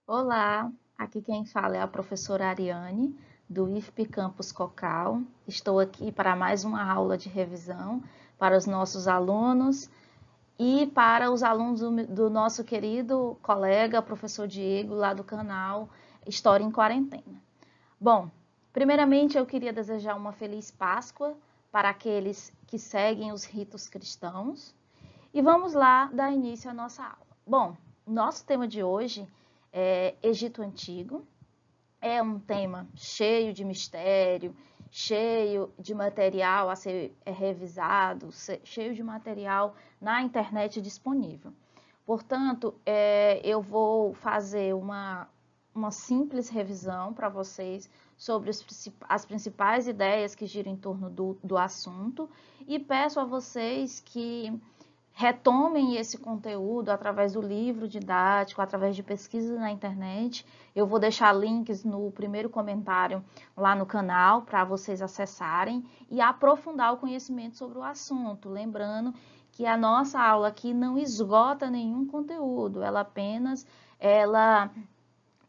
Olá, aqui quem fala é a professora Ariane, do IFP Campus Cocal. Estou aqui para mais uma aula de revisão para os nossos alunos e para os alunos do nosso querido colega, professor Diego, lá do canal História em Quarentena. Bom, primeiramente eu queria desejar uma feliz Páscoa para aqueles que seguem os ritos cristãos. E vamos lá dar início à nossa aula. Bom, nosso tema de hoje é Egito Antigo. É um tema cheio de mistério, cheio de material a ser revisado, cheio de material na internet disponível. Portanto, eu vou fazer uma simples revisão para vocês sobre as principais ideias que giram em torno do assunto e peço a vocês que retomem esse conteúdo através do livro didático, através de pesquisas na internet. Eu vou deixar links no primeiro comentário lá no canal para vocês acessarem e aprofundar o conhecimento sobre o assunto. Lembrando que a nossa aula aqui não esgota nenhum conteúdo, ela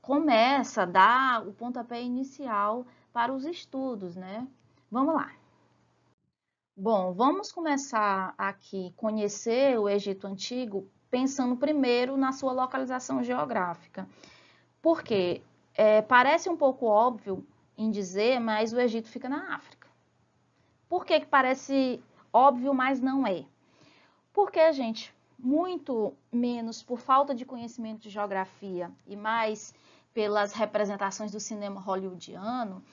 começa a dar o pontapé inicial para os estudos, né? Vamos lá. Bom, vamos começar aqui conhecer o Egito Antigo pensando primeiro na sua localização geográfica. Porque parece um pouco óbvio em dizer, mas o Egito fica na África. Por que parece óbvio, mas não é? Porque, gente, muito menos por falta de conhecimento de geografia e mais pelas representações do cinema hollywoodiano,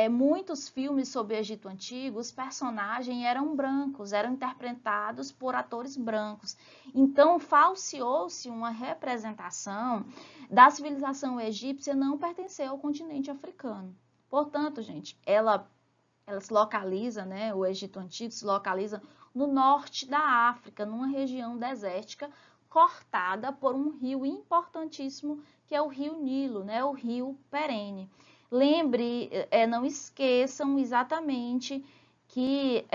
muitos filmes sobre o Egito Antigo, os personagens eram brancos, eram interpretados por atores brancos. Então, falseou-se uma representação da civilização egípcia não pertencer ao continente africano. Portanto, gente, ela se localiza, né, o Egito Antigo se localiza no norte da África, numa região desértica cortada por um rio importantíssimo, que é o Rio Nilo, né, o rio perene. Lembre, não esqueçam exatamente que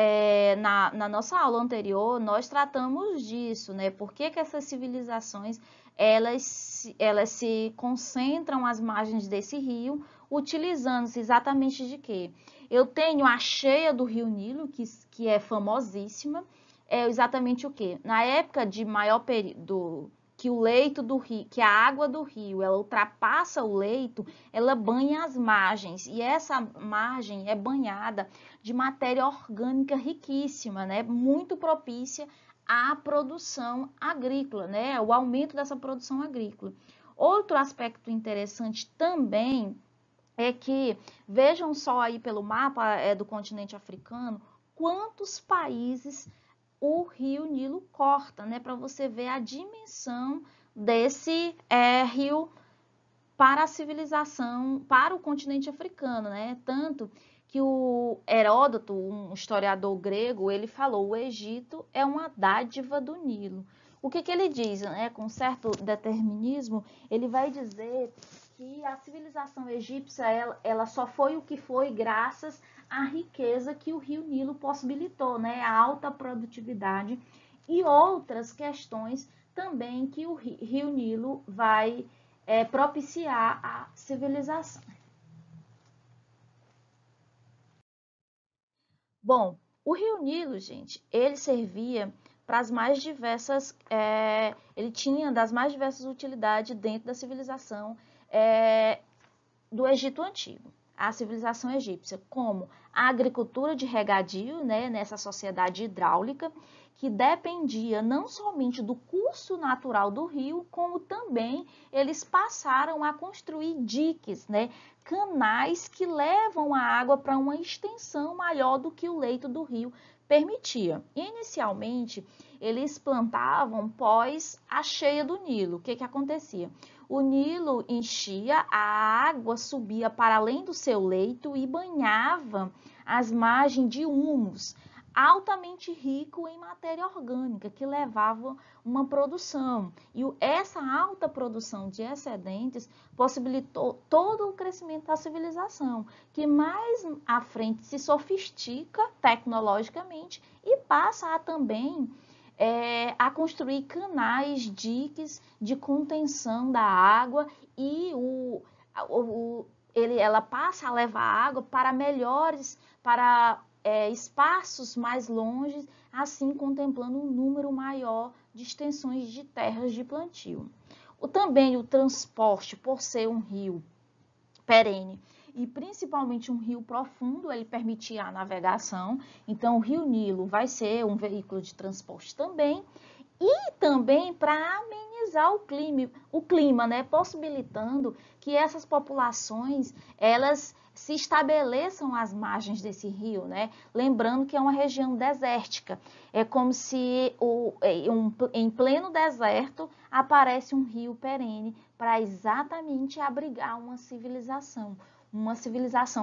na nossa aula anterior nós tratamos disso, né? Por que essas civilizações elas se concentram às margens desse rio, utilizando-se exatamente de quê? Eu tenho a cheia do Rio Nilo, que é famosíssima, é exatamente o quê? Na época de maior período que o leito do rio, que a água do rio, ela ultrapassa o leito, ela banha as margens, e essa margem é banhada de matéria orgânica riquíssima, né? Muito propícia à produção agrícola, né? O aumento dessa produção agrícola. Outro aspecto interessante também é que, vejam só aí pelo mapa do continente africano, quantos países o rio Nilo corta, né? Para você ver a dimensão desse rio para a civilização, para o continente africano, né? Tanto que o Heródoto, um historiador grego, ele falou: o Egito é uma dádiva do Nilo. O que ele diz, né? Com certo determinismo, ele vai dizer que a civilização egípcia ela só foi o que foi graças à riqueza que o rio Nilo possibilitou, né? A alta produtividade e outras questões também que o rio Nilo vai propiciar a civilização. Bom, o rio Nilo, gente, ele servia para as mais diversas, ele tinha das mais diversas utilidades dentro da civilização do Egito Antigo, a civilização egípcia, como a agricultura de regadio, né, nessa sociedade hidráulica, que dependia não somente do curso natural do rio, como também eles passaram a construir diques, né, canais que levam a água para uma extensão maior do que o leito do rio permitia. Inicialmente, eles plantavam pós a cheia do Nilo. O que acontecia? O Nilo enchia, a água subia para além do seu leito e banhava as margens de humus, altamente rico em matéria orgânica, que levava uma produção. E essa alta produção de excedentes possibilitou todo o crescimento da civilização, que mais à frente se sofistica tecnologicamente e passa a também a construir canais, diques de contenção da água e ela passa a levar água para espaços mais longes, assim contemplando um número maior de extensões de terras de plantio. Também o transporte, por ser um rio perene e principalmente um rio profundo, ele permitia a navegação. Então, o Rio Nilo vai ser um veículo de transporte também. E também para amenizar o clima, né? Possibilitando que essas populações, elas se estabeleçam às margens desse rio, né? Lembrando que é uma região desértica. É como se em pleno deserto aparece um rio perene para exatamente abrigar uma civilização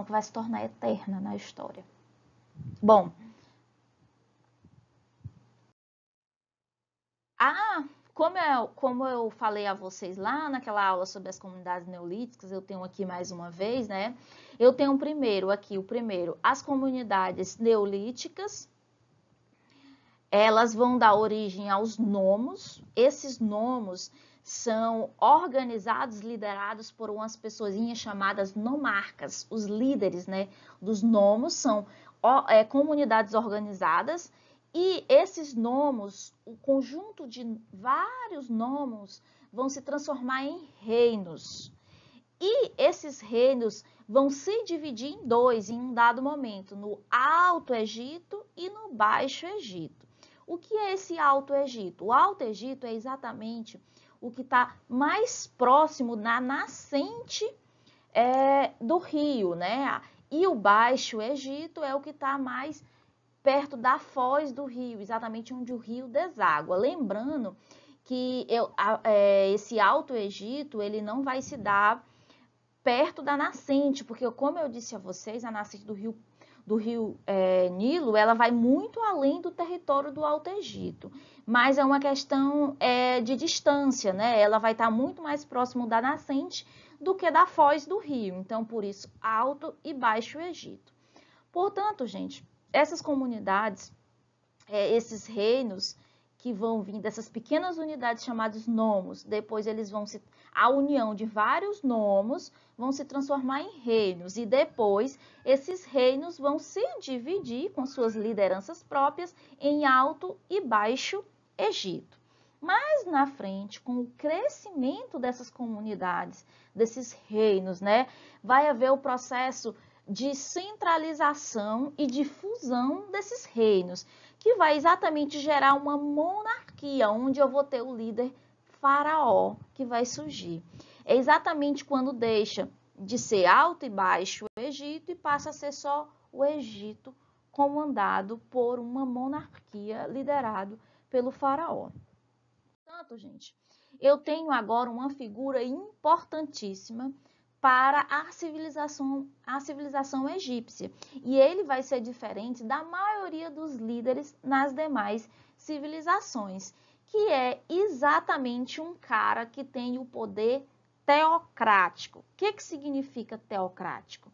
que vai se tornar eterna na história. Bom, como eu falei a vocês lá naquela aula sobre as comunidades neolíticas, eu tenho aqui mais uma vez, né? Eu tenho o primeiro, as comunidades neolíticas, elas vão dar origem aos nomos. Esses nomos são organizados, liderados por umas pessoinhas chamadas nomarcas. Os líderes, né, dos nomos são comunidades organizadas. E esses nomos, o conjunto de vários nomos, vão se transformar em reinos. E esses reinos vão se dividir em dois em um dado momento, no Alto Egito e no Baixo Egito. O que é esse Alto Egito? O Alto Egito é exatamente o que está mais próximo na nascente do rio, né? E o Baixo Egito é o que está mais perto da foz do rio, exatamente onde o rio deságua. Lembrando que esse Alto Egito, ele não vai se dar perto da nascente, porque como eu disse a vocês, a nascente do rio Nilo, ela vai muito além do território do Alto Egito, mas é uma questão de distância, né? Ela vai estar muito mais próximo da nascente do que da foz do rio, então por isso Alto e Baixo Egito. Portanto, gente, essas comunidades, esses reinos que vão vir dessas pequenas unidades chamadas nomos, depois a união de vários nomos vão se transformar em reinos e depois esses reinos vão se dividir com suas lideranças próprias em Alto e Baixo Egito. Mais na frente, com o crescimento dessas comunidades, desses reinos, né, vai haver o processo de centralização e de fusão desses reinos, que vai exatamente gerar uma monarquia, onde eu vou ter o líder faraó que vai surgir. É exatamente quando deixa de ser Alto e Baixo o Egito e passa a ser só o Egito comandado por uma monarquia liderado pelo faraó. Portanto, gente, eu tenho agora uma figura importantíssima para a civilização egípcia. E ele vai ser diferente da maioria dos líderes nas demais civilizações, que é exatamente um cara que tem o poder teocrático. O que significa teocrático?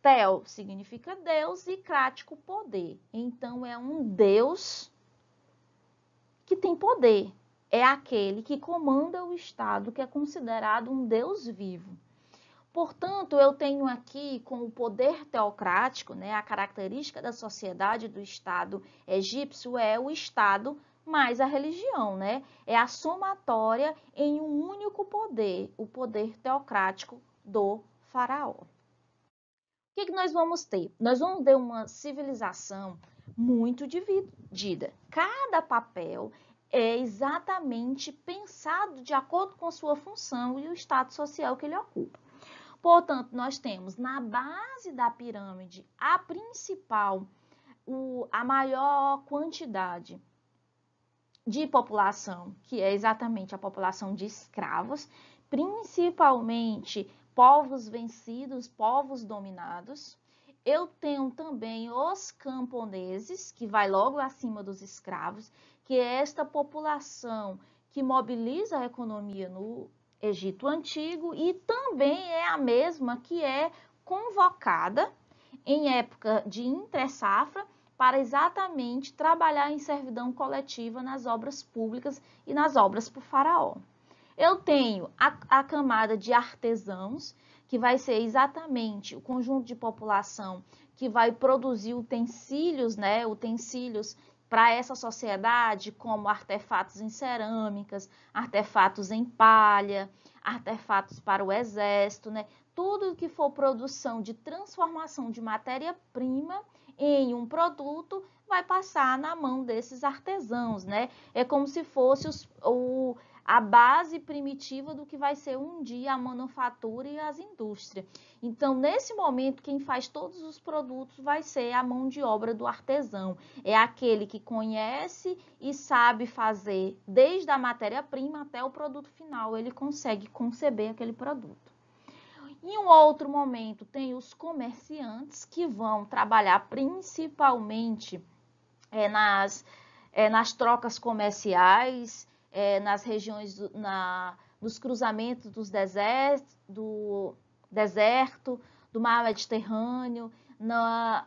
Teo significa Deus e crático, poder. Então, é um Deus que tem poder. É aquele que comanda o Estado, que é considerado um Deus vivo. Portanto, eu tenho aqui com o poder teocrático, né, a característica da sociedade do Estado egípcio é o Estado mais a religião, né? É a somatória em um único poder, o poder teocrático do faraó. O que nós vamos ter? Nós vamos ter uma civilização muito dividida. Cada papel é exatamente pensado de acordo com a sua função e o estado social que ele ocupa. Portanto, nós temos na base da pirâmide a principal, a maior quantidade de população, que é exatamente a população de escravos, principalmente povos vencidos, povos dominados. Eu tenho também os camponeses, que vai logo acima dos escravos, que é esta população que mobiliza a economia no Egito Antigo e também é a mesma que é convocada em época de entre-safra para exatamente trabalhar em servidão coletiva nas obras públicas e nas obras para o faraó. Eu tenho a camada de artesãos, que vai ser exatamente o conjunto de população que vai produzir utensílios, né, utensílios para essa sociedade, como artefatos em cerâmicas, artefatos em palha, artefatos para o exército, né? Tudo que for produção de transformação de matéria-prima em um produto vai passar na mão desses artesãos, né? É como se fosse a base primitiva do que vai ser um dia a manufatura e as indústrias. Então, nesse momento, quem faz todos os produtos vai ser a mão de obra do artesão. É aquele que conhece e sabe fazer desde a matéria-prima até o produto final. Ele consegue conceber aquele produto. Em um outro momento, tem os comerciantes que vão trabalhar principalmente nas trocas comerciais, nas regiões, nos cruzamentos do deserto, do mar Mediterrâneo,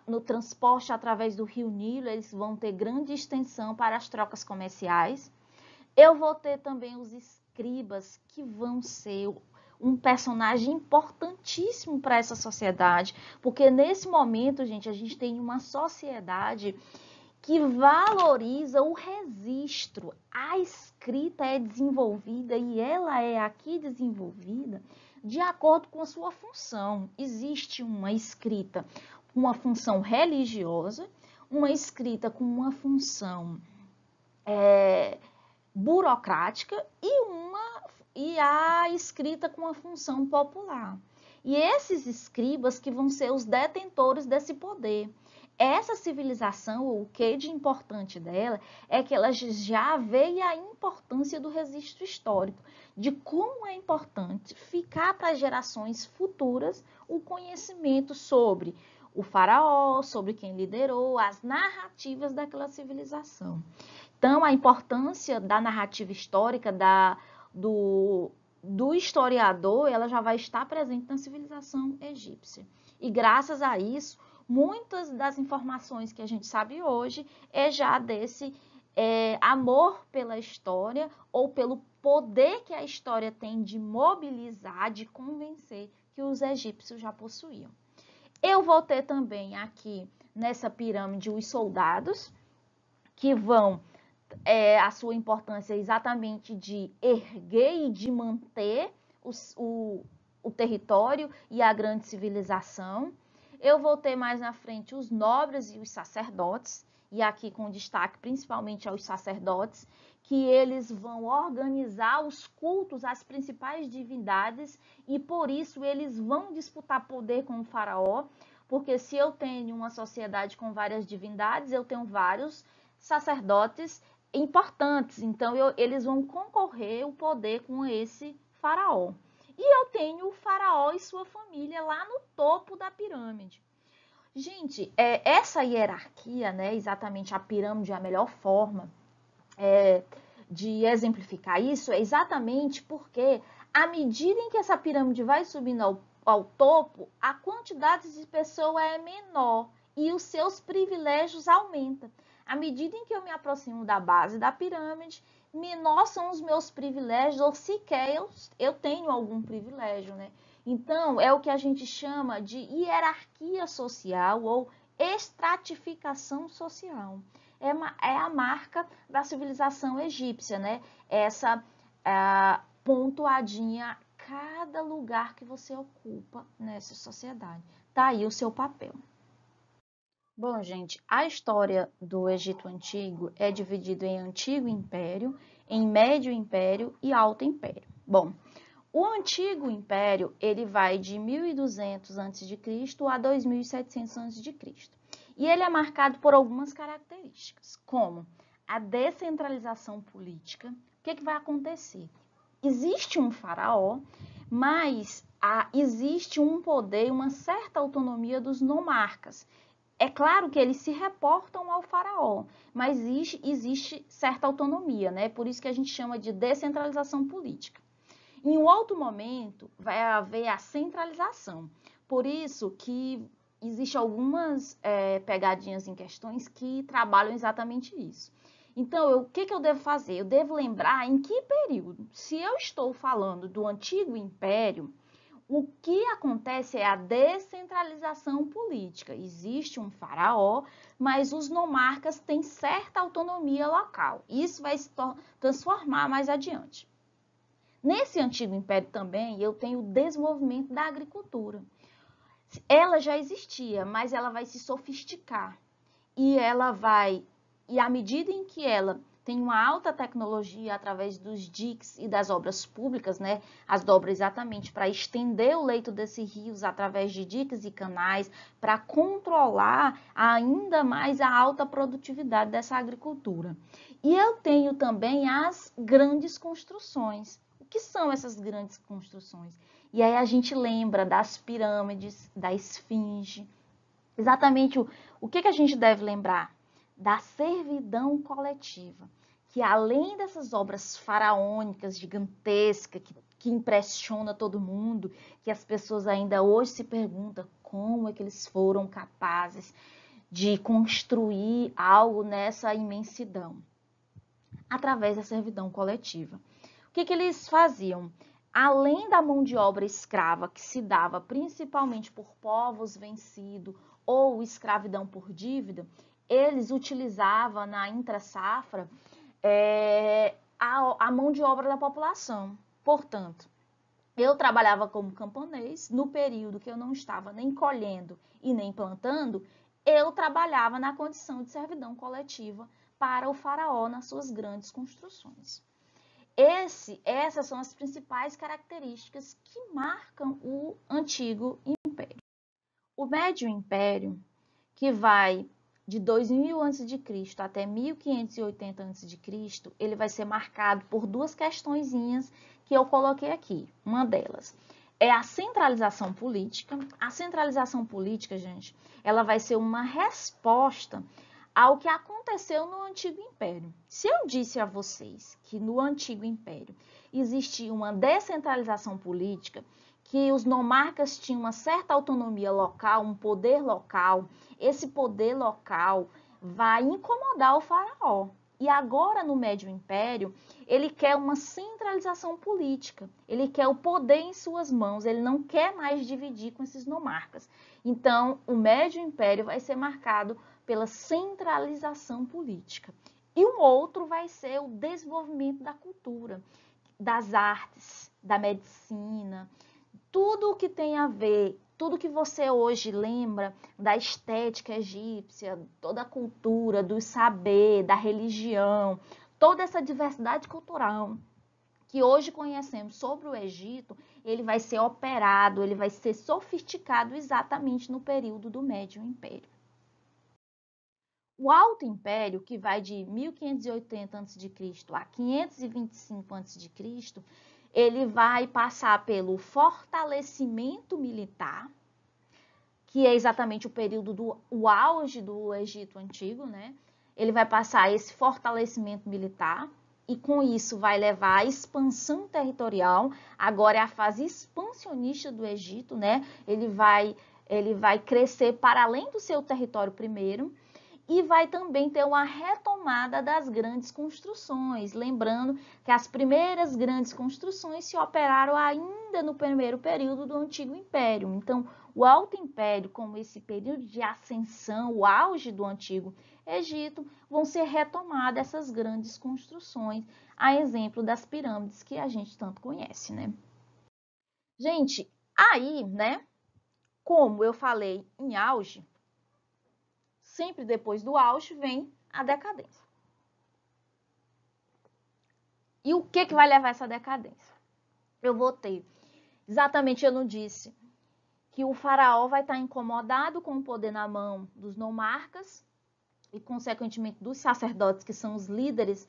no transporte através do Rio Nilo, eles vão ter grande extensão para as trocas comerciais. Eu vou ter também os escribas, que vão ser um personagem importantíssimo para essa sociedade, porque nesse momento, gente, a gente tem uma sociedade que valoriza o registro. A escrita é desenvolvida e ela é aqui desenvolvida de acordo com a sua função. Existe uma escrita com uma função religiosa, uma escrita com uma função burocrática e a escrita com uma função popular. E esses escribas que vão ser os detentores desse poder. Essa civilização, o que de importante dela, é que ela já vê a importância do registro histórico, de como é importante ficar para gerações futuras o conhecimento sobre o faraó, sobre quem liderou, as narrativas daquela civilização. Então, a importância da narrativa histórica, do historiador, ela já vai estar presente na civilização egípcia. E graças a isso, muitas das informações que a gente sabe hoje é já desse amor pela história ou pelo poder que a história tem de mobilizar, de convencer que os egípcios já possuíam. Eu vou ter também aqui nessa pirâmide os soldados, que vão, a sua importância é exatamente de erguer e de manter o território e a grande civilização. Eu vou ter mais na frente os nobres e os sacerdotes, e aqui com destaque principalmente aos sacerdotes, que eles vão organizar os cultos às principais divindades e por isso eles vão disputar poder com o faraó, porque se eu tenho uma sociedade com várias divindades, eu tenho vários sacerdotes importantes, então eles vão concorrer o poder com esse faraó. E eu tenho o faraó e sua família lá no topo da pirâmide. Gente, essa hierarquia, né, exatamente a pirâmide, a melhor forma de exemplificar isso é exatamente porque, à medida em que essa pirâmide vai subindo ao topo, a quantidade de pessoa é menor e os seus privilégios aumentam. À medida em que eu me aproximo da base da pirâmide, menor são os meus privilégios, ou sequer eu tenho algum privilégio, né? Então, é o que a gente chama de hierarquia social ou estratificação social. É a marca da civilização egípcia, né? Essa pontuadinha, cada lugar que você ocupa nessa sociedade. Tá aí o seu papel. Bom, gente, a história do Egito Antigo é dividida em Antigo Império, em Médio Império e Alto Império. Bom, o Antigo Império, ele vai de 1200 a.C. a 2700 a.C. E ele é marcado por algumas características, como a descentralização política. O que vai acontecer? Existe um faraó, mas existe um poder, uma certa autonomia dos nomarcas. É claro que eles se reportam ao faraó, mas existe certa autonomia, né? Por isso que a gente chama de descentralização política. Em um outro momento, vai haver a centralização. Por isso que existem algumas pegadinhas em questões que trabalham exatamente isso. Então, o que eu devo fazer? Eu devo lembrar em que período. Se eu estou falando do Antigo Império, o que acontece é a descentralização política. Existe um faraó, mas os nomarcas têm certa autonomia local. Isso vai se transformar mais adiante. Nesse Antigo Império também, eu tenho o desenvolvimento da agricultura. Ela já existia, mas ela vai se sofisticar. E à medida em que ela tem uma alta tecnologia através dos diques e das obras públicas, né? As dobras exatamente para estender o leito desses rios através de diques e canais, para controlar ainda mais a alta produtividade dessa agricultura. E eu tenho também as grandes construções. O que são essas grandes construções? E aí a gente lembra das pirâmides, da esfinge. Exatamente o que a gente deve lembrar? Da servidão coletiva, que além dessas obras faraônicas, gigantescas, que impressiona todo mundo, que as pessoas ainda hoje se perguntam como é que eles foram capazes de construir algo nessa imensidão, através da servidão coletiva. O que eles faziam? Além da mão de obra escrava, que se dava principalmente por povos vencidos ou escravidão por dívida, eles utilizavam na intra-safra a mão de obra da população. Portanto, eu trabalhava como camponês, no período que eu não estava nem colhendo e nem plantando, eu trabalhava na condição de servidão coletiva para o faraó nas suas grandes construções. Essas são as principais características que marcam o Antigo Império. O Médio Império, que vai de 2000 a.C. até 1580 a.C., ele vai ser marcado por duas questõezinhas que eu coloquei aqui. Uma delas é a centralização política. A centralização política, gente, ela vai ser uma resposta ao que aconteceu no Antigo Império. Se eu disse a vocês que no Antigo Império existia uma descentralização política, que os nomarcas tinham uma certa autonomia local, um poder local, esse poder local vai incomodar o faraó. E agora, no Médio Império, ele quer uma centralização política, ele quer o poder em suas mãos, ele não quer mais dividir com esses nomarcas. Então, o Médio Império vai ser marcado pela centralização política. E um outro vai ser o desenvolvimento da cultura, das artes, da medicina, tudo o que tem a ver, tudo que você hoje lembra da estética egípcia, toda a cultura, do saber, da religião, toda essa diversidade cultural que hoje conhecemos sobre o Egito, ele vai ser operado, ele vai ser sofisticado exatamente no período do Médio Império. O Alto Império, que vai de 1580 a.C. a 525 a.C., ele vai passar pelo fortalecimento militar, que é exatamente o período do auge do Egito Antigo, né? Ele vai passar esse fortalecimento militar e com isso vai levar à expansão territorial. Agora é a fase expansionista do Egito, né? Ele vai crescer para além do seu território primeiro. E vai também ter uma retomada das grandes construções, lembrando que as primeiras grandes construções se operaram ainda no primeiro período do Antigo Império. Então, o Alto Império, como esse período de ascensão, o auge do Antigo Egito, vão ser retomadas essas grandes construções, a exemplo das pirâmides que a gente tanto conhece, né? Gente, aí, né, como eu falei em auge, sempre depois do auge vem a decadência. E o que vai levar a essa decadência? Eu vou ter, exatamente eu não disse, que o faraó vai estar incomodado com o poder na mão dos nomarcas e, consequentemente, dos sacerdotes, que são os líderes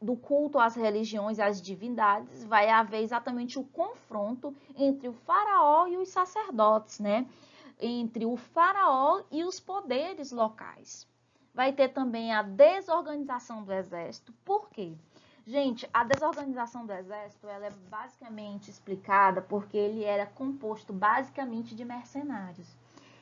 do culto às religiões e às divindades. Vai haver exatamente o confronto entre o faraó e os sacerdotes, né? Entre o faraó e os poderes locais. Vai ter também a desorganização do exército. Por quê? Gente, a desorganização do exército ela é basicamente explicada porque ele era composto basicamente de mercenários.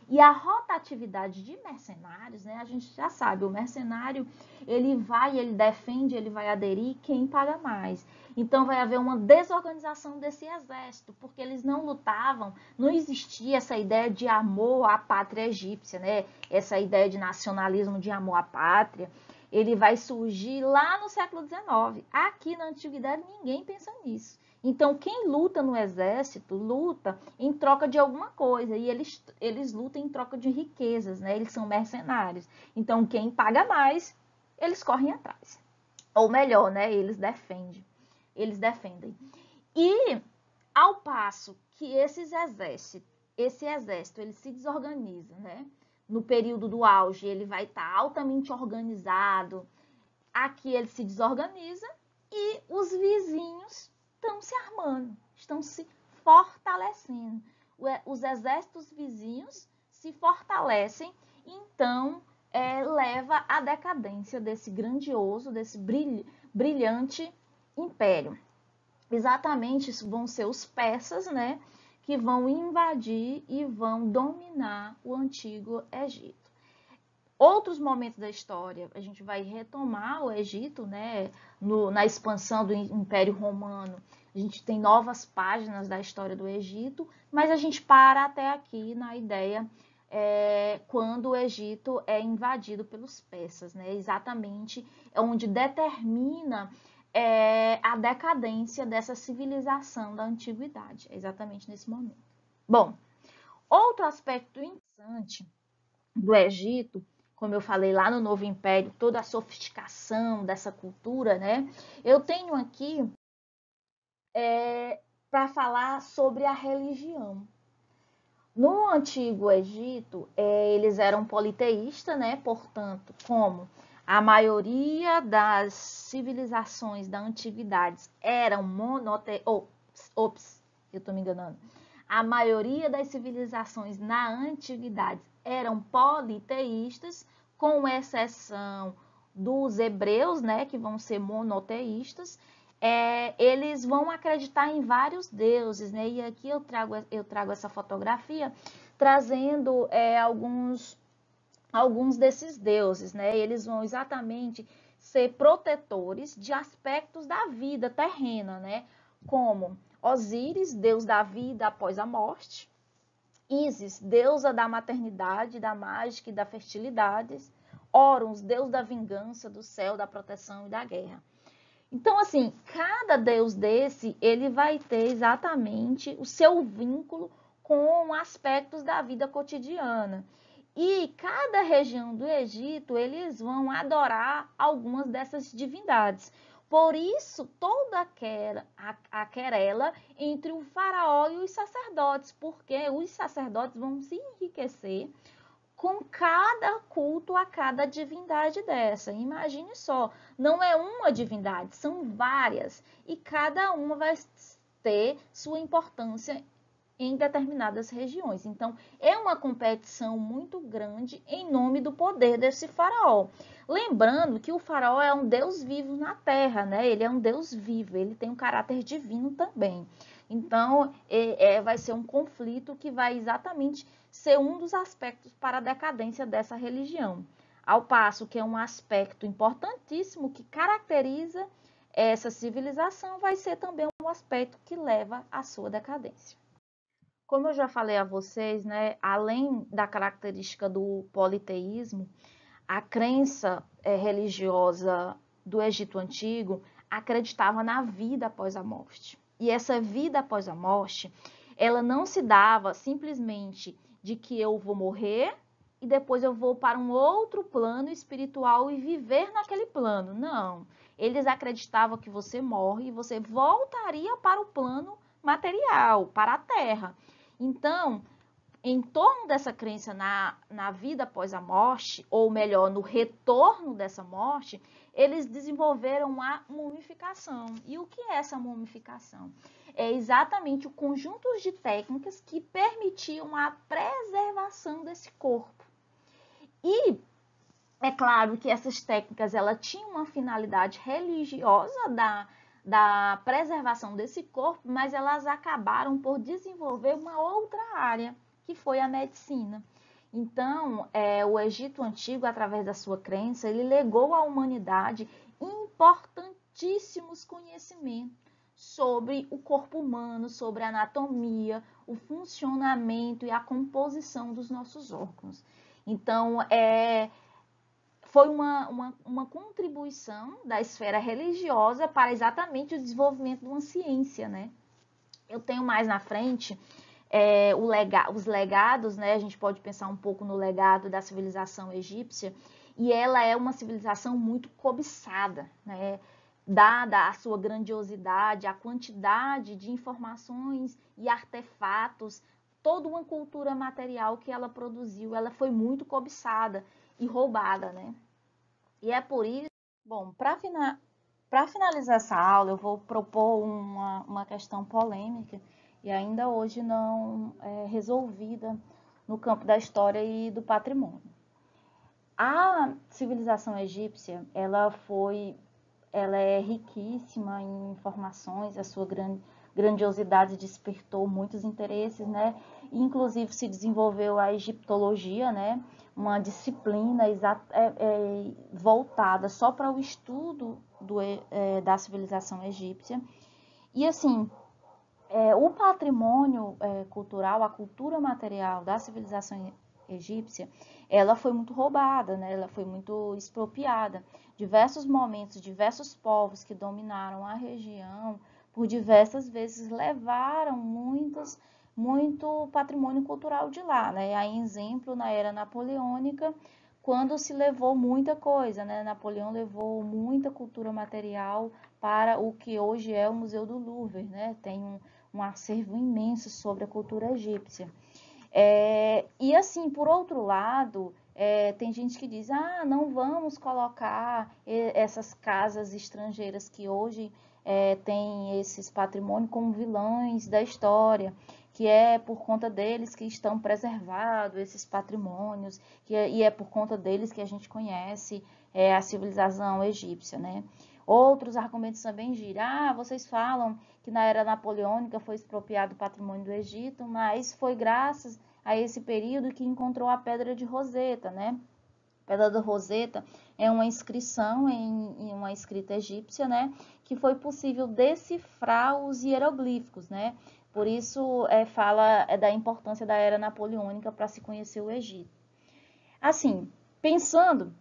E a rotatividade de mercenários, né, a gente já sabe, o mercenário, ele defende, ele vai aderir quem paga mais. Então vai haver uma desorganização desse exército, porque eles não lutavam, não existia essa ideia de amor à pátria egípcia, né? Essa ideia de nacionalismo, de amor à pátria. Ele vai surgir lá no século XIX. Aqui na antiguidade ninguém pensa nisso. Então, quem luta no exército, luta em troca de alguma coisa. E eles lutam em troca de riquezas, né? Eles são mercenários. Então, quem paga mais, eles correm atrás. Ou melhor, né? Eles defendem. E, ao passo que esse exército, ele se desorganiza, né? No período do auge, ele vai estar altamente organizado. Aqui ele se desorganiza e os vizinhos estão se armando, estão se fortalecendo. Os exércitos vizinhos se fortalecem, então leva à decadência desse grandioso, desse brilhante império. Exatamente, isso vão ser os persas, né, que vão invadir e vão dominar o antigo Egito. Outros momentos da história, a gente vai retomar o Egito, né, na expansão do Império Romano. A gente tem novas páginas da história do Egito, mas a gente para até aqui na ideia quando o Egito é invadido pelos persas, né, exatamente onde determina a decadência dessa civilização da antiguidade, exatamente nesse momento. Bom, outro aspecto interessante do Egito, como eu falei lá no Novo Império, toda a sofisticação dessa cultura, né? Eu tenho aqui para falar sobre a religião. No Antigo Egito, eles eram politeístas, né? Portanto, como a maioria das civilizações da antiguidade eram eu estou me enganando. A maioria das civilizações na antiguidade eram politeístas, com exceção dos hebreus, né, que vão ser monoteístas. Eles vão acreditar em vários deuses, né? E aqui eu trago essa fotografia trazendo alguns desses deuses, né? Eles vão exatamente ser protetores de aspectos da vida terrena, né? Como Osíris, deus da vida após a morte; Ísis, deusa da maternidade, da mágica e da fertilidade; Horus, deus da vingança, do céu, da proteção e da guerra. Então, assim, cada deus desse, ele vai ter exatamente o seu vínculo com aspectos da vida cotidiana. E cada região do Egito, eles vão adorar algumas dessas divindades. Por isso, toda a querela entre o faraó e os sacerdotes, porque os sacerdotes vão se enriquecer com cada culto a cada divindade dessa. Imagine só, não é uma divindade, são várias, e cada uma vai ter sua importância em determinadas regiões. Então, é uma competição muito grande em nome do poder desse faraó. Lembrando que o faraó é um deus vivo na terra, né? Ele é um deus vivo, ele tem um caráter divino também. Então, vai ser um conflito que vai exatamente ser um dos aspectos para a decadência dessa religião. Ao passo que é um aspecto importantíssimo que caracteriza essa civilização, vai ser também um aspecto que leva à sua decadência. Como eu já falei a vocês, né, além da característica do politeísmo, a crença religiosa do Egito Antigo acreditava na vida após a morte. E essa vida após a morte, ela não se dava simplesmente de que eu vou morrer e depois eu vou para um outro plano espiritual e viver naquele plano. Não. Eles acreditavam que você morre e você voltaria para o plano material, para a terra. Então, em torno dessa crença na vida após a morte, ou melhor, no retorno dessa morte, eles desenvolveram a mumificação. E o que é essa mumificação? É exatamente o conjunto de técnicas que permitiam a preservação desse corpo. E é claro que essas técnicas ela tinham uma finalidade religiosa da preservação desse corpo, mas elas acabaram por desenvolver uma outra área, que foi a medicina. Então, o Egito Antigo, através da sua crença, ele legou à humanidade importantíssimos conhecimentos sobre o corpo humano, sobre a anatomia, o funcionamento e a composição dos nossos órgãos. Então, foi uma contribuição da esfera religiosa para exatamente o desenvolvimento de uma ciência, né? Eu tenho mais na frente os legados, né? A gente pode pensar um pouco no legado da civilização egípcia, e ela é uma civilização muito cobiçada, né? Dada a sua grandiosidade, a quantidade de informações e artefatos, toda uma cultura material que ela produziu, ela foi muito cobiçada e roubada, né? E é por isso, bom, para finalizar essa aula, eu vou propor uma questão polêmica e ainda hoje não resolvida no campo da história e do patrimônio. A civilização egípcia, ela é riquíssima em informações, a sua grandiosidade despertou muitos interesses, né? Inclusive se desenvolveu a egiptologia, né? Uma disciplina voltada só para o estudo da civilização egípcia. E assim, o patrimônio cultural, a cultura material da civilização egípcia, ela foi muito roubada, né? Ela foi muito expropriada. Diversos momentos, diversos povos que dominaram a região, por diversas vezes levaram muito patrimônio cultural de lá, né? Aí, exemplo, na era napoleônica, quando se levou muita coisa, né? Napoleão levou muita cultura material para o que hoje é o Museu do Louvre, né? Tem um acervo imenso sobre a cultura egípcia. E assim, por outro lado, tem gente que diz, não vamos colocar essas casas estrangeiras que hoje têm esses patrimônios como vilões da história, que é por conta deles que estão preservados esses patrimônios, e é por conta deles que a gente conhece a civilização egípcia, né? Outros argumentos também giram, vocês falam que na era napoleônica foi expropriado o patrimônio do Egito, mas foi graças a esse período que encontrou a Pedra de Roseta, né? A Pedra de Roseta é uma inscrição em uma escrita egípcia, né? Que foi possível decifrar os hieroglíficos, né? Por isso fala da importância da era napoleônica para se conhecer o Egito. Assim, pensando,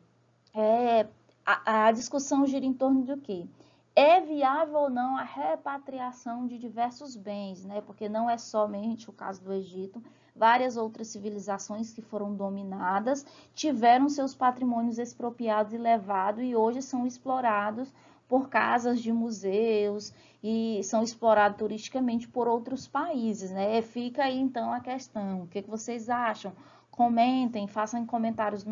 a discussão gira em torno do quê? É viável ou não a repatriação de diversos bens, né? Porque não é somente o caso do Egito, várias outras civilizações que foram dominadas tiveram seus patrimônios expropriados e levados e hoje são explorados por casas de museus e são explorados turisticamente por outros países, né? Fica aí então a questão, o que vocês acham? Comentem, façam comentários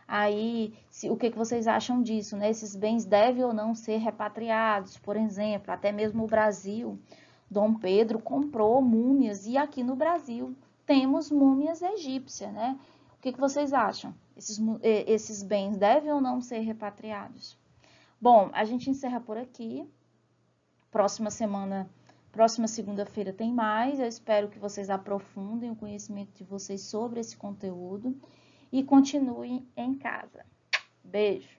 aí, o que vocês acham disso, né? Esses bens devem ou não ser repatriados, por exemplo, até mesmo o Brasil, Dom Pedro comprou múmias e aqui no Brasil temos múmias egípcias, né? O que vocês acham? Esses bens devem ou não ser repatriados? Bom, a gente encerra por aqui. Próxima segunda-feira tem mais. Eu espero que vocês aprofundem o conhecimento de vocês sobre esse conteúdo e continuem em casa. Beijo!